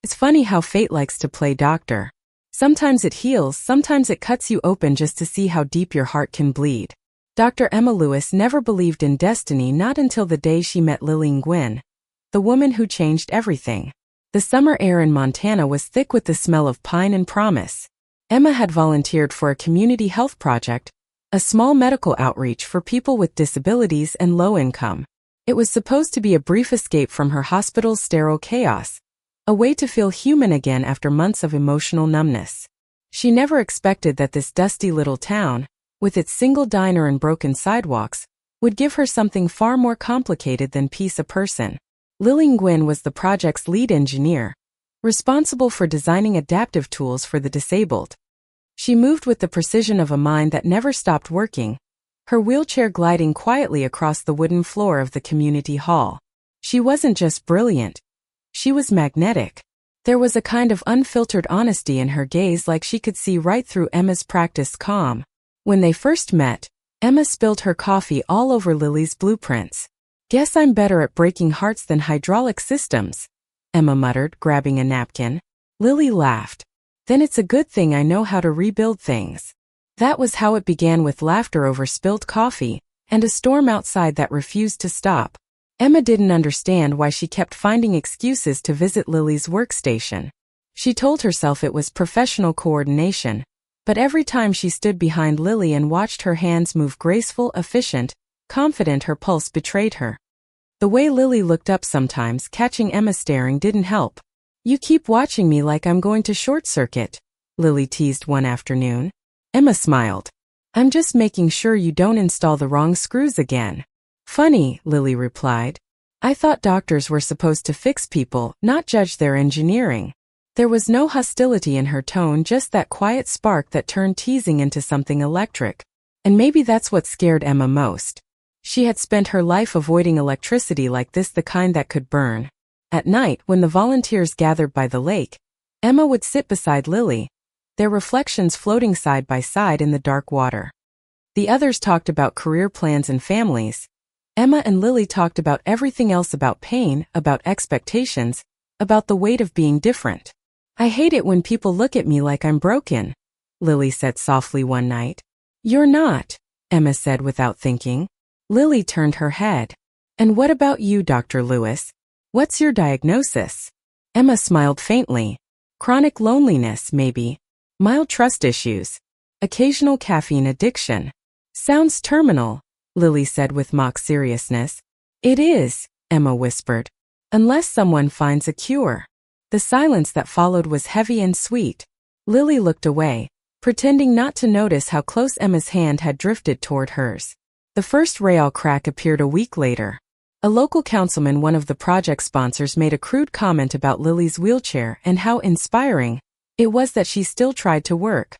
It's funny how fate likes to play doctor. Sometimes it heals, sometimes it cuts you open just to see how deep your heart can bleed. Dr. Emma Lewis never believed in destiny, not until the day she met Lily Gwynn, the woman who changed everything. The summer air in Montana was thick with the smell of pine and promise. Emma had volunteered for a community health project, a small medical outreach for people with disabilities and low income. It was supposed to be a brief escape from her hospital's sterile chaos, a way to feel human again after months of emotional numbness. She never expected that this dusty little town, with its single diner and broken sidewalks, would give her something far more complicated than peace. A person. Lily Gwynn was the project's lead engineer, responsible for designing adaptive tools for the disabled. She moved with the precision of a mind that never stopped working, her wheelchair gliding quietly across the wooden floor of the community hall. She wasn't just brilliant, she was magnetic. There was a kind of unfiltered honesty in her gaze, like she could see right through Emma's practiced calm. When they first met, Emma spilled her coffee all over Lily's blueprints. "Guess I'm better at breaking hearts than hydraulic systems," Emma muttered, grabbing a napkin. Lily laughed. "Then it's a good thing I know how to rebuild things." That was how it began, with laughter over spilled coffee, and a storm outside that refused to stop. Emma didn't understand why she kept finding excuses to visit Lily's workstation. She told herself it was professional coordination, but every time she stood behind Lily and watched her hands move, graceful, efficient, confident, her pulse betrayed her. The way Lily looked up sometimes, catching Emma staring, didn't help. "You keep watching me like I'm going to short-circuit," Lily teased one afternoon. Emma smiled. "I'm just making sure you don't install the wrong screws again." "Funny," Lily replied. "I thought doctors were supposed to fix people, not judge their engineering." There was no hostility in her tone, just that quiet spark that turned teasing into something electric. And maybe that's what scared Emma most. She had spent her life avoiding electricity like this, the kind that could burn. At night, when the volunteers gathered by the lake, Emma would sit beside Lily, their reflections floating side by side in the dark water. The others talked about career plans and families. Emma and Lily talked about everything else, about pain, about expectations, about the weight of being different. "I hate it when people look at me like I'm broken," Lily said softly one night. "You're not," Emma said without thinking. Lily turned her head. "And what about you, Dr. Lewis? What's your diagnosis?" Emma smiled faintly. "Chronic loneliness, maybe. Mild trust issues. Occasional caffeine addiction." "Sounds terminal," Lily said with mock seriousness. "It is," Emma whispered. "Unless someone finds a cure." The silence that followed was heavy and sweet. Lily looked away, pretending not to notice how close Emma's hand had drifted toward hers. The first rail crack appeared a week later. A local councilman, one of the project sponsors, made a crude comment about Lily's wheelchair and how inspiring it was that she still tried to work.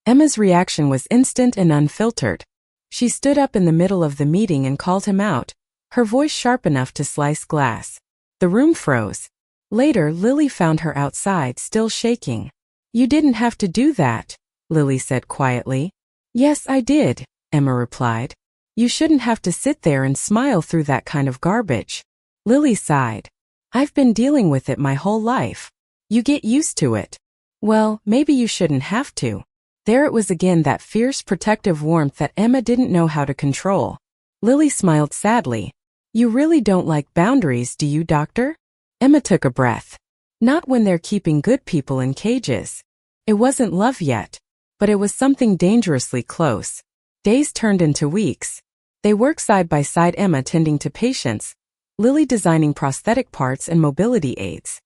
Emma's reaction was instant and unfiltered. She stood up in the middle of the meeting and called him out, her voice sharp enough to slice glass. The room froze. Later, Lily found her outside, still shaking. "You didn't have to do that," Lily said quietly. "Yes, I did," Emma replied. "You shouldn't have to sit there and smile through that kind of garbage." Lily sighed. "I've been dealing with it my whole life. You get used to it." "Well, maybe you shouldn't have to." There it was again, that fierce protective warmth that Emma didn't know how to control. Lily smiled sadly. "You really don't like boundaries, do you, doctor?" Emma took a breath. "Not when they're keeping good people in cages." It wasn't love yet, but it was something dangerously close. Days turned into weeks. They worked side by side, Emma tending to patients, Lily designing prosthetic parts and mobility aids.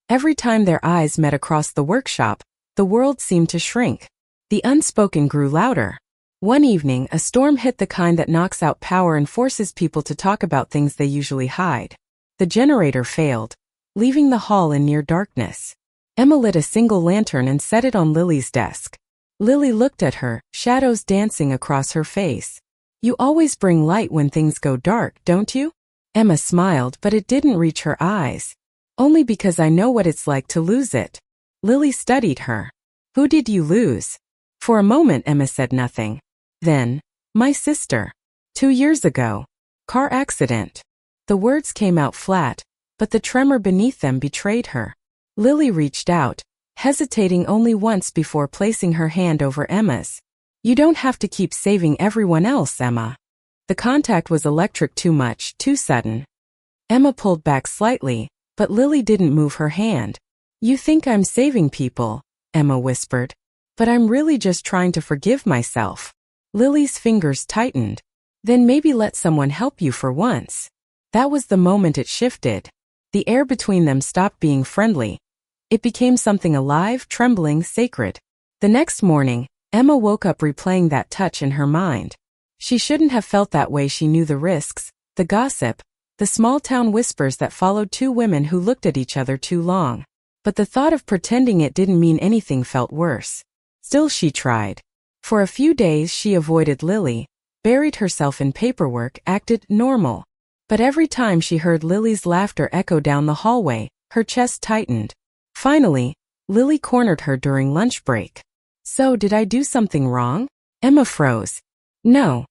Every time their eyes met across the workshop, the world seemed to shrink. The unspoken grew louder. One evening, a storm hit, the kind that knocks out power and forces people to talk about things they usually hide. The generator failed, leaving the hall in near darkness. Emma lit a single lantern and set it on Lily's desk. Lily looked at her, shadows dancing across her face. "You always bring light when things go dark, don't you?" Emma smiled, but it didn't reach her eyes. "Only because I know what it's like to lose it." Lily studied her. "Who did you lose?" For a moment Emma said nothing. Then, "My sister. 2 years ago. Car accident." The words came out flat, but the tremor beneath them betrayed her. Lily reached out, hesitating only once before placing her hand over Emma's. You don't have to keep saving everyone else, Emma. The contact was electric, too much, too sudden. Emma pulled back slightly, but Lily didn't move her hand. You think I'm saving people, Emma whispered. But I'm really just trying to forgive myself. Lily's fingers tightened. Then maybe let someone help you for once. That was the moment it shifted. The air between them stopped being friendly. It became something alive, trembling, sacred. The next morning, Emma woke up replaying that touch in her mind. She shouldn't have felt that way. She knew the risks, the gossip, the small-town whispers that followed two women who looked at each other too long. But the thought of pretending it didn't mean anything felt worse. Still, she tried. For a few days she avoided Lily, buried herself in paperwork, acted normal. But every time she heard Lily's laughter echo down the hallway, her chest tightened. Finally, Lily cornered her during lunch break. So, did I do something wrong? Emma froze. No.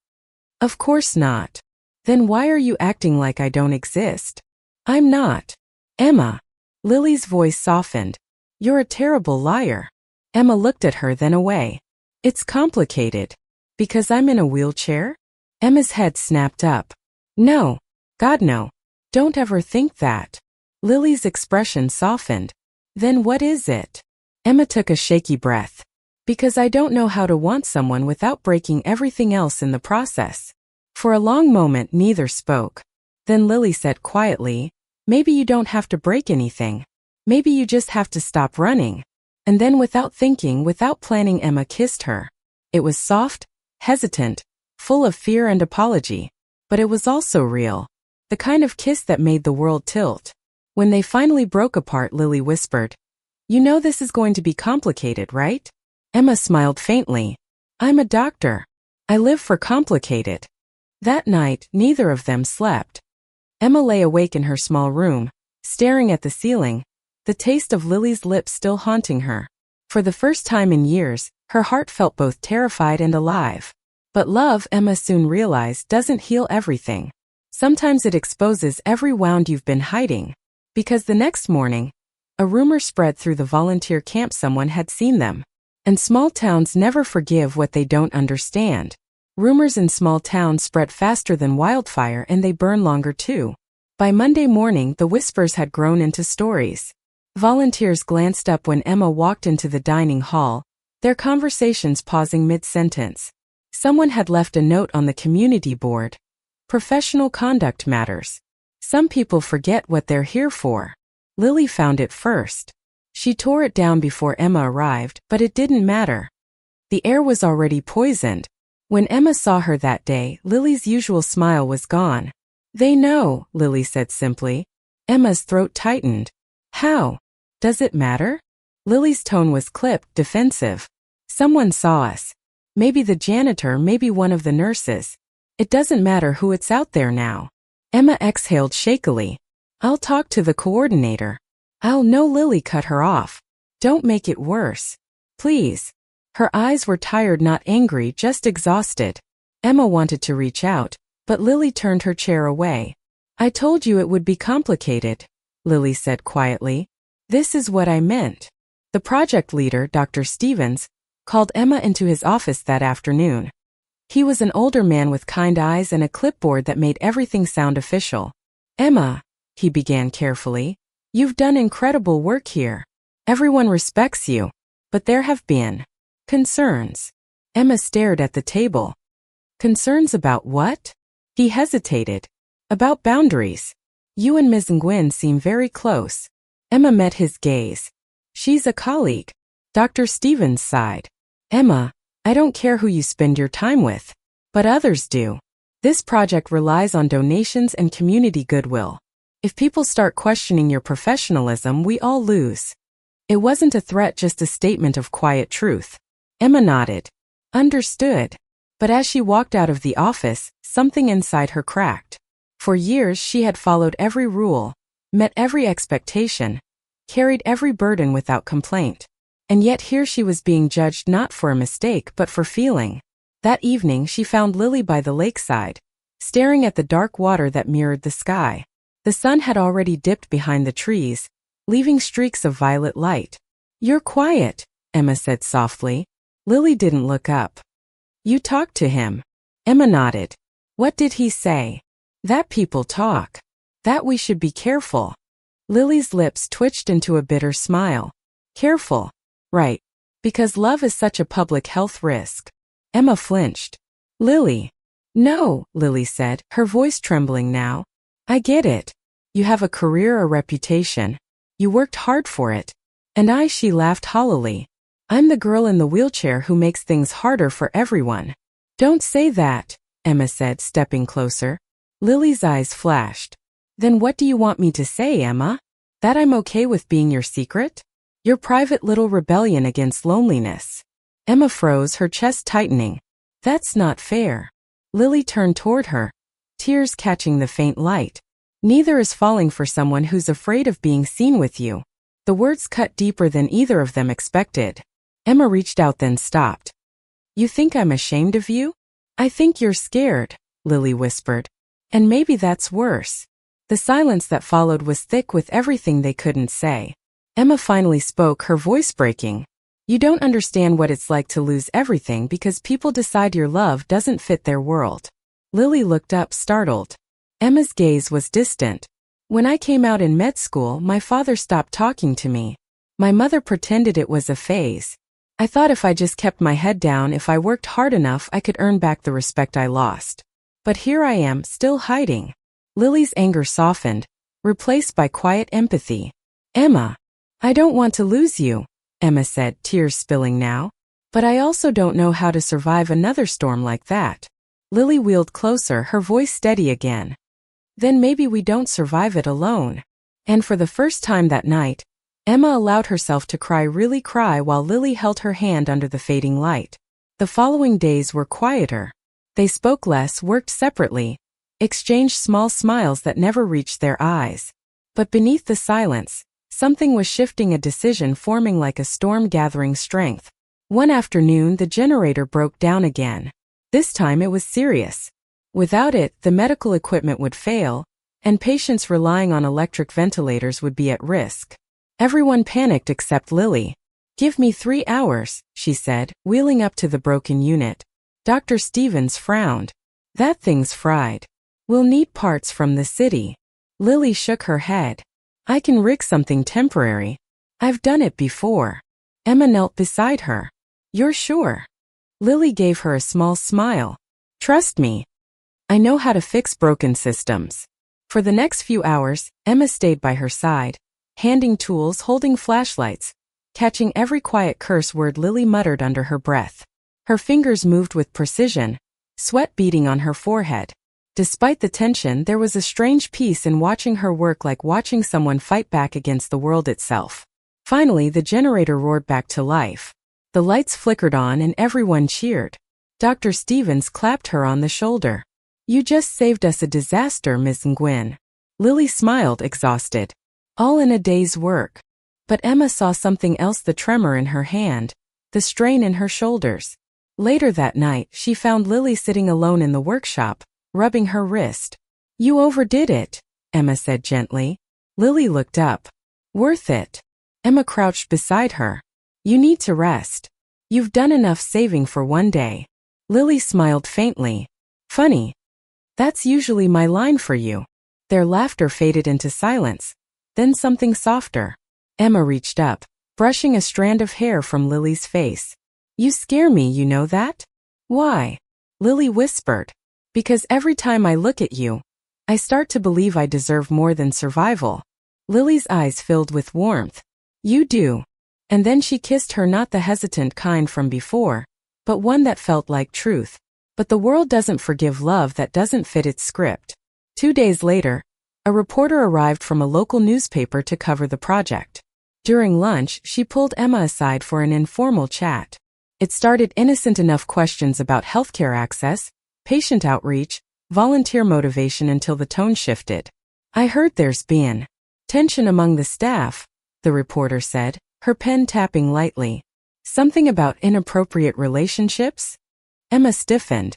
Of course not. Then why are you acting like I don't exist? I'm not. Emma. Lily's voice softened. You're a terrible liar. Emma looked at her, then away. It's complicated. Because I'm in a wheelchair? Emma's head snapped up. No. God, no. Don't ever think that. Lily's expression softened. Then what is it? Emma took a shaky breath. Because I don't know how to want someone without breaking everything else in the process. For a long moment neither spoke. Then Lily said quietly, maybe you don't have to break anything. Maybe you just have to stop running. And then without thinking, without planning, Emma kissed her. It was soft, hesitant, full of fear and apology. But it was also real. The kind of kiss that made the world tilt. When they finally broke apart, Lily whispered, You know this is going to be complicated, right? Emma smiled faintly. I'm a doctor. I live for complicated. That night, neither of them slept. Emma lay awake in her small room, staring at the ceiling, the taste of Lily's lips still haunting her. For the first time in years, her heart felt both terrified and alive. But love, Emma soon realized, doesn't heal everything. Sometimes it exposes every wound you've been hiding. Because the next morning, a rumor spread through the volunteer camp someone had seen them. And small towns never forgive what they don't understand. Rumors in small towns spread faster than wildfire, and they burn longer too. By Monday morning, the whispers had grown into stories. Volunteers glanced up when Emma walked into the dining hall, their conversations pausing mid-sentence. Someone had left a note on the community board. Professional conduct matters. Some people forget what they're here for. Lily found it first. She tore it down before Emma arrived, but it didn't matter. The air was already poisoned. When Emma saw her that day, Lily's usual smile was gone. They know, Lily said simply. Emma's throat tightened. How? Does it matter? Lily's tone was clipped, defensive. Someone saw us. Maybe the janitor, maybe one of the nurses. It doesn't matter who, it's out there now. Emma exhaled shakily. I'll talk to the coordinator. I'll know. Lily cut her off. Don't make it worse. Please. Her eyes were tired, not angry, just exhausted. Emma wanted to reach out, but Lily turned her chair away. I told you it would be complicated, Lily said quietly. This is what I meant. The project leader, Dr. Stevens, called Emma into his office that afternoon. He was an older man with kind eyes and a clipboard that made everything sound official. Emma, he began carefully, you've done incredible work here. Everyone respects you. But there have been concerns. Emma stared at the table. Concerns about what? He hesitated. About boundaries. You and Ms. Nguyen seem very close. Emma met his gaze. She's a colleague. Dr. Stevens sighed. Emma, I don't care who you spend your time with. But others do. This project relies on donations and community goodwill. If people start questioning your professionalism, we all lose. It wasn't a threat, just a statement of quiet truth. Emma nodded. Understood. But as she walked out of the office, something inside her cracked. For years she had followed every rule, met every expectation, carried every burden without complaint. And yet here she was being judged not for a mistake but for feeling. That evening she found Lily by the lakeside, staring at the dark water that mirrored the sky. The sun had already dipped behind the trees, leaving streaks of violet light. "You're quiet," Emma said softly. Lily didn't look up. "You talked to him?" Emma nodded. "What did he say?" "That people talk. That we should be careful." Lily's lips twitched into a bitter smile. "Careful. Right. Because love is such a public health risk." Emma flinched. "Lily." "No," Lily said, her voice trembling now. "I get it. You have a career, a reputation. You worked hard for it. And she laughed hollowly. "I'm the girl in the wheelchair who makes things harder for everyone." "Don't say that," Emma said, stepping closer. Lily's eyes flashed. "Then what do you want me to say, Emma? That I'm okay with being your secret? Your private little rebellion against loneliness?" Emma froze, her chest tightening. "That's not fair." Lily turned toward her, tears catching the faint light. "Neither is falling for someone who's afraid of being seen with you." The words cut deeper than either of them expected. Emma reached out then stopped. "You think I'm ashamed of you?" "I think you're scared," Lily whispered. "And maybe that's worse." The silence that followed was thick with everything they couldn't say. Emma finally spoke, her voice breaking. "You don't understand what it's like to lose everything because people decide your love doesn't fit their world." Lily looked up, startled. Emma's gaze was distant. "When I came out in med school, my father stopped talking to me. My mother pretended it was a phase. I thought if I just kept my head down, if I worked hard enough, I could earn back the respect I lost. But here I am, still hiding." Lily's anger softened, replaced by quiet empathy. "Emma, I don't want to lose you," Emma said, tears spilling now. "But I also don't know how to survive another storm like that." Lily wheeled closer, her voice steady again. "Then maybe we don't survive it alone." And for the first time that night, Emma allowed herself to really cry while Lily held her hand under the fading light. The following days were quieter. They spoke less, worked separately, exchanged small smiles that never reached their eyes. But beneath the silence, something was shifting, a decision forming like a storm gathering strength. One afternoon, the generator broke down again. This time it was serious. Without it, the medical equipment would fail, and patients relying on electric ventilators would be at risk. Everyone panicked except Lily. "Give me 3 hours," she said, wheeling up to the broken unit. Dr. Stevens frowned. "That thing's fried. We'll need parts from the city." Lily shook her head. "I can rig something temporary. I've done it before." Emma knelt beside her. "You're sure?" Lily gave her a small smile. "Trust me. I know how to fix broken systems." For the next few hours, Emma stayed by her side, handing tools, holding flashlights, catching every quiet curse word Lily muttered under her breath. Her fingers moved with precision, sweat beading on her forehead. Despite the tension, there was a strange peace in watching her work, like watching someone fight back against the world itself. Finally, the generator roared back to life. The lights flickered on and everyone cheered. Dr. Stevens clapped her on the shoulder. "You just saved us a disaster, Miss Nguyen." Lily smiled, exhausted. All in a day's work. But Emma saw something else, the tremor in her hand, the strain in her shoulders. Later that night, she found Lily sitting alone in the workshop, rubbing her wrist. "You overdid it," Emma said gently. Lily looked up. "Worth it." Emma crouched beside her. "You need to rest. You've done enough saving for one day." Lily smiled faintly. "Funny. That's usually my line for you." Their laughter faded into silence. Then something softer. Emma reached up, brushing a strand of hair from Lily's face. "You scare me, you know that?" "Why?" Lily whispered. "Because every time I look at you, I start to believe I deserve more than survival." Lily's eyes filled with warmth. "You do." And then she kissed her, not the hesitant kind from before, but one that felt like truth. But the world doesn't forgive love that doesn't fit its script. 2 days later, a reporter arrived from a local newspaper to cover the project. During lunch, she pulled Emma aside for an informal chat. It started innocent enough questions about healthcare access, patient outreach, volunteer motivation, until the tone shifted. "I heard there's been tension among the staff," the reporter said, her pen tapping lightly. "Something about inappropriate relationships?" Emma stiffened.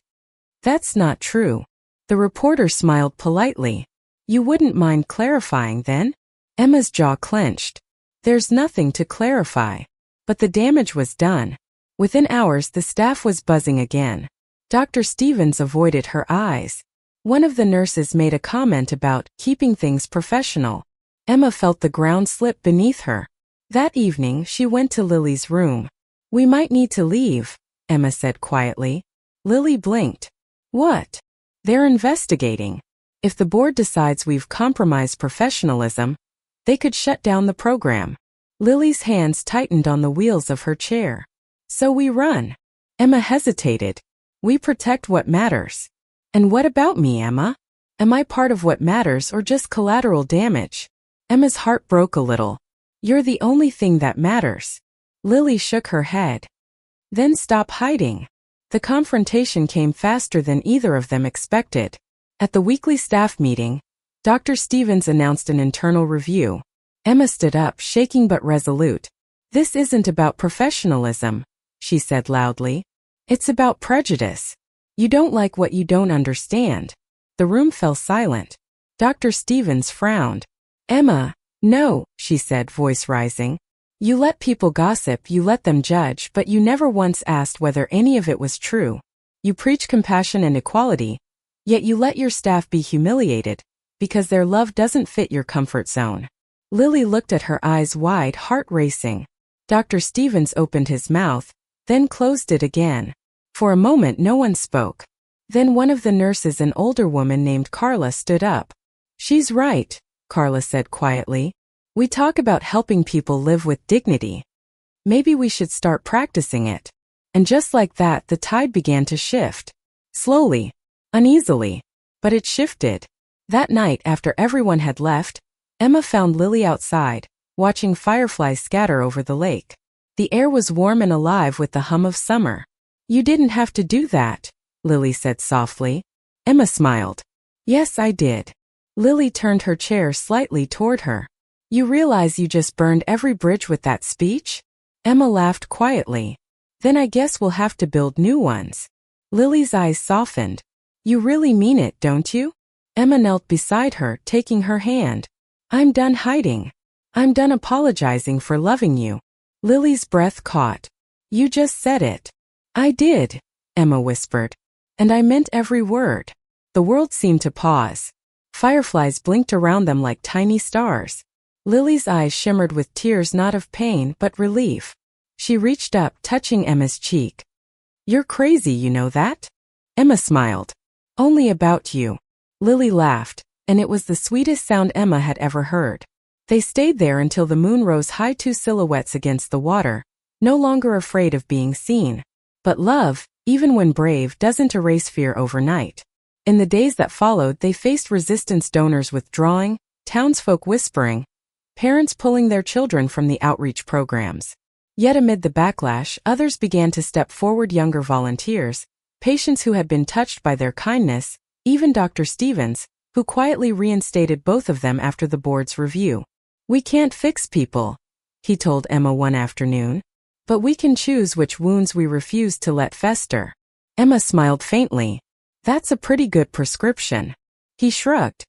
"That's not true." The reporter smiled politely. "You wouldn't mind clarifying then?" Emma's jaw clenched. There's nothing to clarify. But the damage was done. Within hours the staff was buzzing again. Dr. Stevens avoided her eyes. One of the nurses made a comment about keeping things professional. Emma felt the ground slip beneath her. That evening she went to Lily's room. "We might need to leave," Emma said quietly. Lily blinked. "What?" "They're investigating. If the board decides we've compromised professionalism, they could shut down the program." Lily's hands tightened on the wheels of her chair. "So we run." Emma hesitated. "We protect what matters." "And what about me, Emma? Am I part of what matters or just collateral damage?" Emma's heart broke a little. "You're the only thing that matters." Lily shook her head. "Then stop hiding." The confrontation came faster than either of them expected. At the weekly staff meeting, Dr. Stevens announced an internal review. Emma stood up, shaking but resolute. "This isn't about professionalism," she said loudly. "It's about prejudice. You don't like what you don't understand." The room fell silent. Dr. Stevens frowned. "Emma, no," she said, voice rising. "You let people gossip, you let them judge, but you never once asked whether any of it was true. You preach compassion and equality, yet you let your staff be humiliated because their love doesn't fit your comfort zone." Lily looked at her, eyes wide, heart racing. Dr. Stevens opened his mouth, then closed it again. For a moment no one spoke. Then one of the nurses, an older woman named Carla, stood up. "She's right," Carla said quietly. "We talk about helping people live with dignity. Maybe we should start practicing it." And just like that, the tide began to shift. Slowly, uneasily, but it shifted. That night, after everyone had left, Emma found Lily outside, watching fireflies scatter over the lake. The air was warm and alive with the hum of summer. "You didn't have to do that," Lily said softly. Emma smiled. "Yes, I did." Lily turned her chair slightly toward her. "You realize you just burned every bridge with that speech?" Emma laughed quietly. "Then I guess we'll have to build new ones." Lily's eyes softened. "You really mean it, don't you?" Emma knelt beside her, taking her hand. "I'm done hiding. I'm done apologizing for loving you." Lily's breath caught. "You just said it." "I did," Emma whispered. "And I meant every word." The world seemed to pause. Fireflies blinked around them like tiny stars. Lily's eyes shimmered with tears, not of pain but relief. She reached up, touching Emma's cheek. "You're crazy, you know that?" Emma smiled. "Only about you." Lily laughed, and it was the sweetest sound Emma had ever heard. They stayed there until the moon rose high, two silhouettes against the water, no longer afraid of being seen. But love, even when brave, doesn't erase fear overnight. In the days that followed, they faced resistance, donors withdrawing, townsfolk whispering, parents pulling their children from the outreach programs. Yet amid the backlash, others began to step forward, younger volunteers, patients who had been touched by their kindness, even Dr. Stevens, who quietly reinstated both of them after the board's review. "We can't fix people," he told Emma one afternoon, "but we can choose which wounds we refuse to let fester." Emma smiled faintly. "That's a pretty good prescription." He shrugged.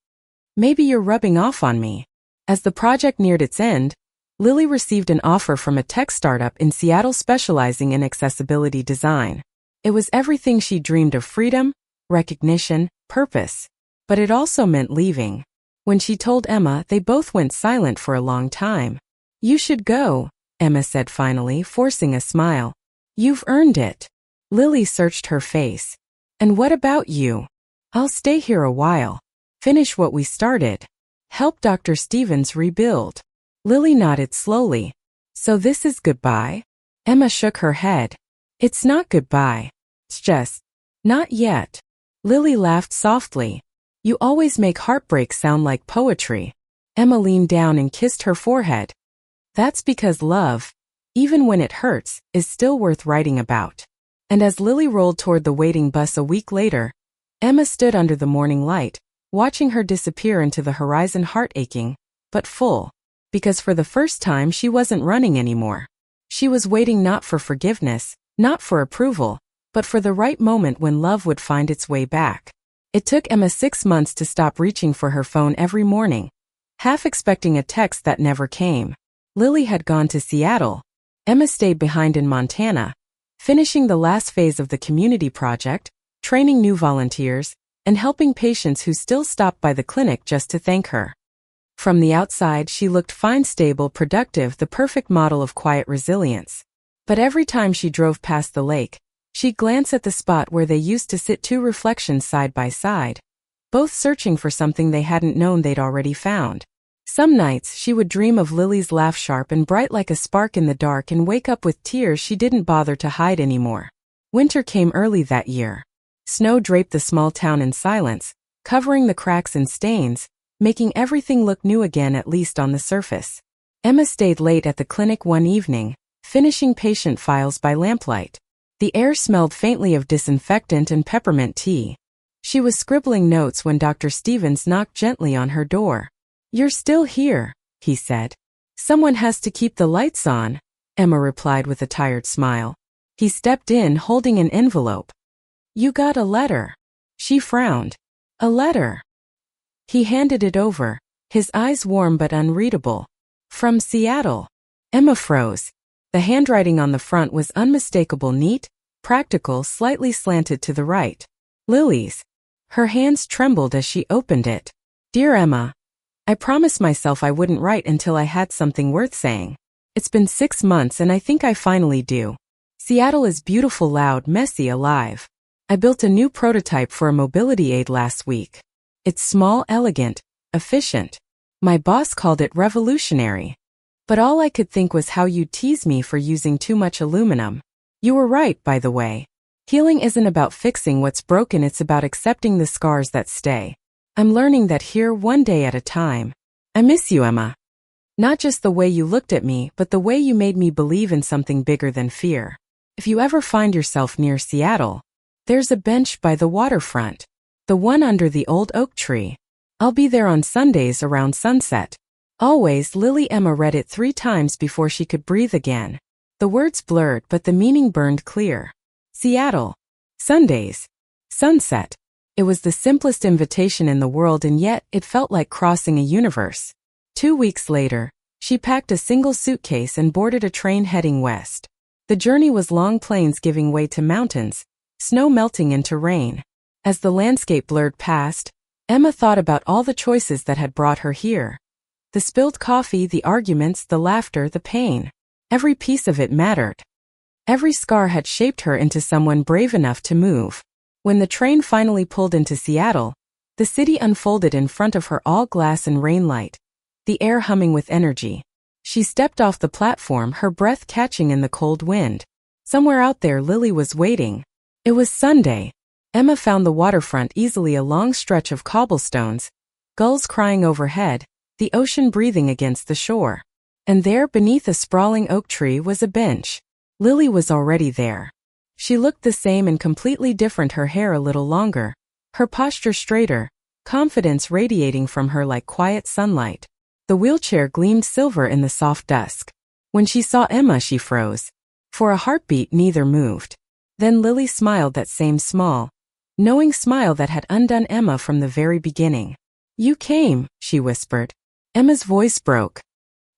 "Maybe you're rubbing off on me." As the project neared its end, Lily received an offer from a tech startup in Seattle specializing in accessibility design. It was everything she dreamed of: freedom, recognition, purpose. But it also meant leaving. When she told Emma, they both went silent for a long time. "You should go," Emma said finally, forcing a smile. "You've earned it." Lily searched her face. "And what about you?" "I'll stay here a while. Finish what we started. Help Dr. Stevens rebuild." Lily nodded slowly. "So this is goodbye?" Emma shook her head. "It's not goodbye. It's just, not yet." Lily laughed softly. "You always make heartbreak sound like poetry." Emma leaned down and kissed her forehead. "That's because love, even when it hurts, is still worth writing about." And as Lily rolled toward the waiting bus a week later, Emma stood under the morning light, watching her disappear into the horizon, heart aching, but full. Because for the first time she wasn't running anymore. She was waiting, not for forgiveness, not for approval, but for the right moment when love would find its way back. It took Emma 6 months to stop reaching for her phone every morning. half expecting a text that never came. Lily had gone to Seattle. Emma stayed behind in Montana, finishing the last phase of the community project, training new volunteers, and helping patients who still stopped by the clinic just to thank her. From the outside, she looked fine, stable, productive, the perfect model of quiet resilience. But every time she drove past the lake, she'd glance at the spot where they used to sit, two reflections side by side, both searching for something they hadn't known they'd already found. Some nights she would dream of Lily's laugh, sharp and bright like a spark in the dark, and wake up with tears she didn't bother to hide anymore. Winter came early that year. Snow draped the small town in silence, covering the cracks and stains, making everything look new again, at least on the surface. Emma stayed late at the clinic one evening, finishing patient files by lamplight. The air smelled faintly of disinfectant and peppermint tea. She was scribbling notes when Dr. Stevens knocked gently on her door. "You're still here," he said. "Someone has to keep the lights on," Emma replied with a tired smile. He stepped in, holding an envelope. "You got a letter." She frowned. "A letter?" He handed it over, his eyes warm but unreadable. "From Seattle." Emma froze. The handwriting on the front was unmistakable, neat, practical, slightly slanted to the right. Lily's. Her hands trembled as she opened it. "Dear Emma, I promised myself I wouldn't write until I had something worth saying. It's been 6 months and I think I finally do. Seattle is beautiful, loud, messy, alive. I built a new prototype for a mobility aid last week. It's small, elegant, efficient. My boss called it revolutionary. But all I could think was how you'd tease me for using too much aluminum. You were right, by the way. Healing isn't about fixing what's broken, it's about accepting the scars that stay. I'm learning that here, one day at a time. I miss you, Emma. Not just the way you looked at me, but the way you made me believe in something bigger than fear. If you ever find yourself near Seattle, there's a bench by the waterfront. The one under the old oak tree. I'll be there on Sundays around sunset. Always, Lily. Emma read it 3 times before she could breathe again. The words blurred, but the meaning burned clear. Seattle. Sundays. Sunset. It was the simplest invitation in the world, and yet it felt like crossing a universe. 2 weeks later, she packed a single suitcase and boarded a train heading west. The journey was long, plains giving way to mountains, snow melting into rain. As the landscape blurred past, Emma thought about all the choices that had brought her here. The spilled coffee, the arguments, the laughter, the pain. Every piece of it mattered. Every scar had shaped her into someone brave enough to move. When the train finally pulled into Seattle, the city unfolded in front of her, all glass and rainlight, the air humming with energy. She stepped off the platform, her breath catching in the cold wind. Somewhere out there, Lily was waiting. It was Sunday. Emma found the waterfront easily, a long stretch of cobblestones, gulls crying overhead, the ocean breathing against the shore. And there, beneath a sprawling oak tree, was a bench. Lily was already there. She looked the same and completely different, her hair a little longer, her posture straighter, confidence radiating from her like quiet sunlight. The wheelchair gleamed silver in the soft dusk. When she saw Emma, she froze. For a heartbeat, neither moved. Then Lily smiled, that same small, knowing smile that had undone Emma from the very beginning. "You came," she whispered. Emma's voice broke.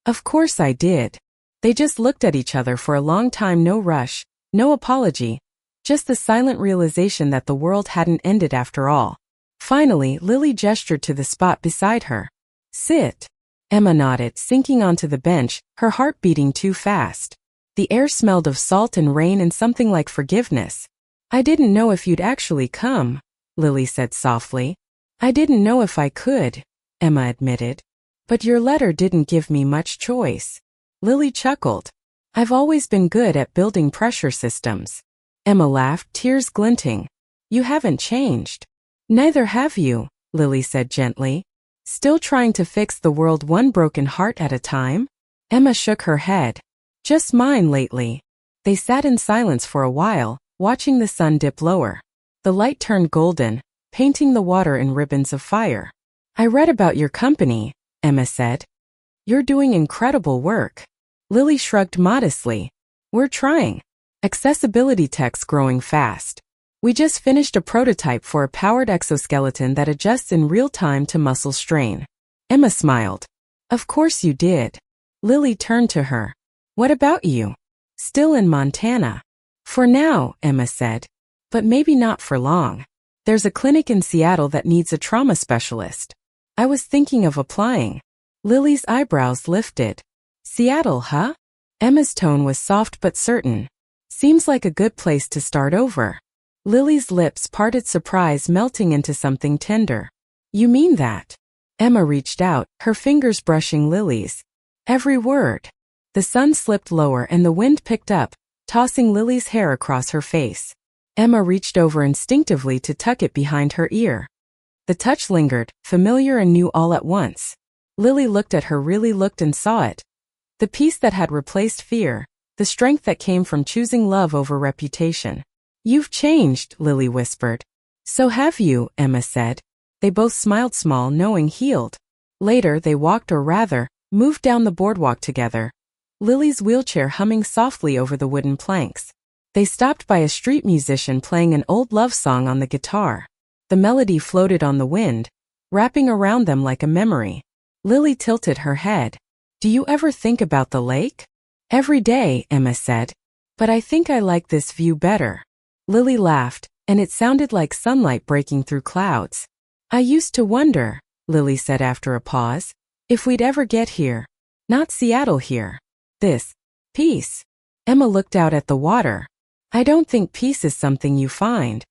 "Of course I did." They just looked at each other for a long time, no rush, no apology, just the silent realization that the world hadn't ended after all. Finally, Lily gestured to the spot beside her. "Sit." Emma nodded, sinking onto the bench, her heart beating too fast. The air smelled of salt and rain and something like forgiveness. "I didn't know if you'd actually come," Lily said softly. "I didn't know if I could," Emma admitted. "But your letter didn't give me much choice." Lily chuckled. "I've always been good at building pressure systems." Emma laughed, tears glinting. "You haven't changed." "Neither have you," Lily said gently. "Still trying to fix the world one broken heart at a time?" Emma shook her head. "Just mine lately." They sat in silence for a while, watching the sun dip lower. The light turned golden, painting the water in ribbons of fire. "I read about your company," Emma said. "You're doing incredible work." Lily shrugged modestly. "We're trying. Accessibility tech's growing fast. We just finished a prototype for a powered exoskeleton that adjusts in real time to muscle strain." Emma smiled. Of course you did. Lily turned to her. What about you? Still in Montana. For now, Emma said. But maybe not for long. There's a clinic in Seattle that needs a trauma specialist. I was thinking of applying. Lily's eyebrows lifted. Seattle, huh? Emma's tone was soft but certain. Seems like a good place to start over. Lily's lips parted, surprise melting into something tender. You mean that? Emma reached out, her fingers brushing Lily's. Every word. The sun slipped lower and the wind picked up, tossing Lily's hair across her face. Emma reached over instinctively to tuck it behind her ear. The touch lingered, familiar and new all at once. Lily looked at her, really looked, and saw it. The peace that had replaced fear, the strength that came from choosing love over reputation. You've changed, Lily whispered. So have you, Emma said. They both smiled, small, knowing, healed. Later they walked, or rather, moved down the boardwalk together, Lily's wheelchair humming softly over the wooden planks. They stopped by a street musician playing an old love song on the guitar. The melody floated on the wind, wrapping around them like a memory. Lily tilted her head. Do you ever think about the lake? Every day, Emma said. But I think I like this view better. Lily laughed, and it sounded like sunlight breaking through clouds. I used to wonder, Lily said after a pause, if we'd ever get here. Not Seattle here. This peace. Emma looked out at the water. I don't think peace is something you find.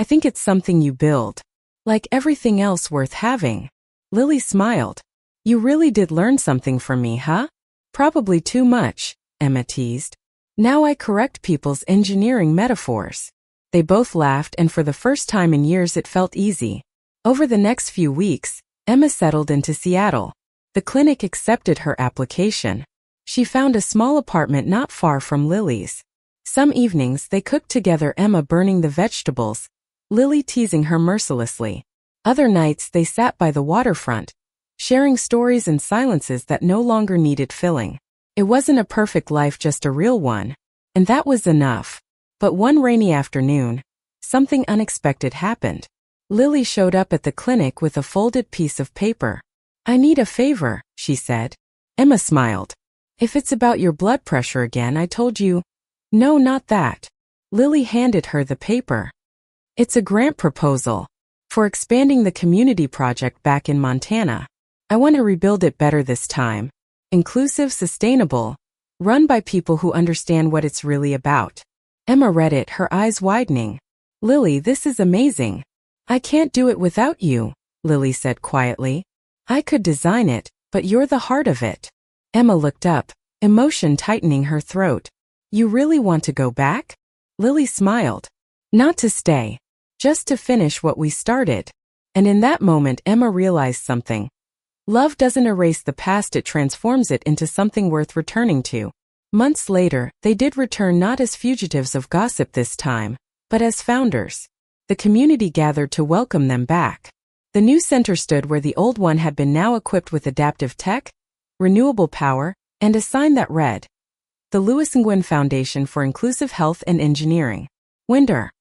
I think it's something you build. Like everything else worth having. Lily smiled. You really did learn something from me, huh? Probably too much, Emma teased. Now I correct people's engineering metaphors. They both laughed, and for the first time in years it felt easy. Over the next few weeks, Emma settled into Seattle. The clinic accepted her application. She found a small apartment not far from Lily's. Some evenings they cooked together, Emma burning the vegetables, Lily teasing her mercilessly. Other nights they sat by the waterfront, sharing stories and silences that no longer needed filling. It wasn't a perfect life, just a real one. And that was enough. But one rainy afternoon, something unexpected happened. Lily showed up at the clinic with a folded piece of paper. I need a favor, she said. Emma smiled. If it's about your blood pressure again, I told you. No, not that. Lily handed her the paper. It's a grant proposal for expanding the community project back in Montana. I want to rebuild it better this time. Inclusive, sustainable, run by people who understand what it's really about. Emma read it, her eyes widening. Lily, this is amazing. I can't do it without you, Lily said quietly. I could design it, but you're the heart of it. Emma looked up, emotion tightening her throat. You really want to go back? Lily smiled. Not to stay. Just to finish what we started. And in that moment Emma realized something. Love doesn't erase the past, it transforms it into something worth returning to. Months later, they did return, not as fugitives of gossip this time, but as founders. The community gathered to welcome them back. The new center stood where the old one had been, now equipped with adaptive tech, renewable power, and a sign that read, The Lewis and Gwynn Foundation for Inclusive Health and Engineering. Winder.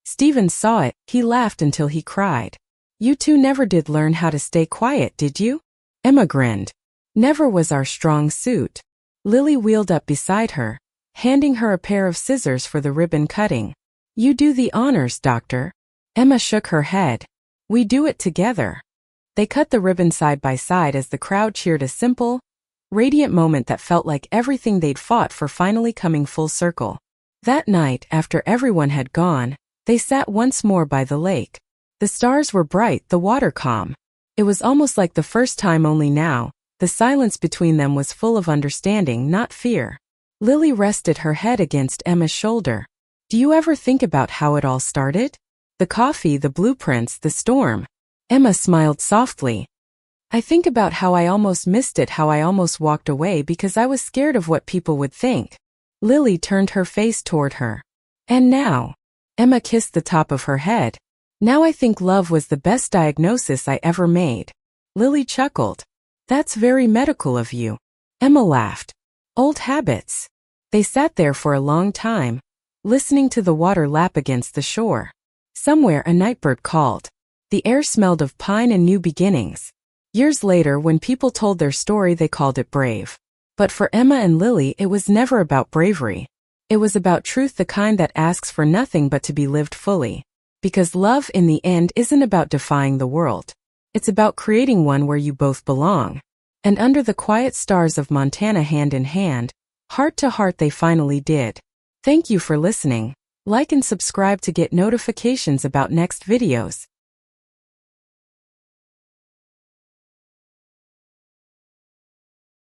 Stephen saw it, he laughed until he cried. You two never did learn how to stay quiet, did you? Emma grinned. Never was our strong suit. Lily wheeled up beside her, handing her a pair of scissors for the ribbon cutting. You do the honors, doctor. Emma shook her head. We do it together. They cut the ribbon side by side as the crowd cheered, a simple, radiant moment that felt like everything they'd fought for finally coming full circle. That night, after everyone had gone, they sat once more by the lake. The stars were bright, the water calm. It was almost like the first time, only now, the silence between them was full of understanding, not fear. Lily rested her head against Emma's shoulder. Do you ever think about how it all started? The coffee, the blueprints, the storm. Emma smiled softly. I think about how I almost missed it, how I almost walked away because I was scared of what people would think. Lily turned her face toward her. And now? Emma kissed the top of her head. Now I think love was the best diagnosis I ever made. Lily chuckled. That's very medical of you. Emma laughed. Old habits. They sat there for a long time, listening to the water lap against the shore. Somewhere a nightbird called. The air smelled of pine and new beginnings. Years later, when people told their story, they called it brave. But for Emma and Lily, it was never about bravery. It was about truth, the kind that asks for nothing but to be lived fully. Because love, in the end, isn't about defying the world. It's about creating one where you both belong. And under the quiet stars of Montana, hand in hand, heart to heart, they finally did. Thank you for listening. Like and subscribe to get notifications about next videos.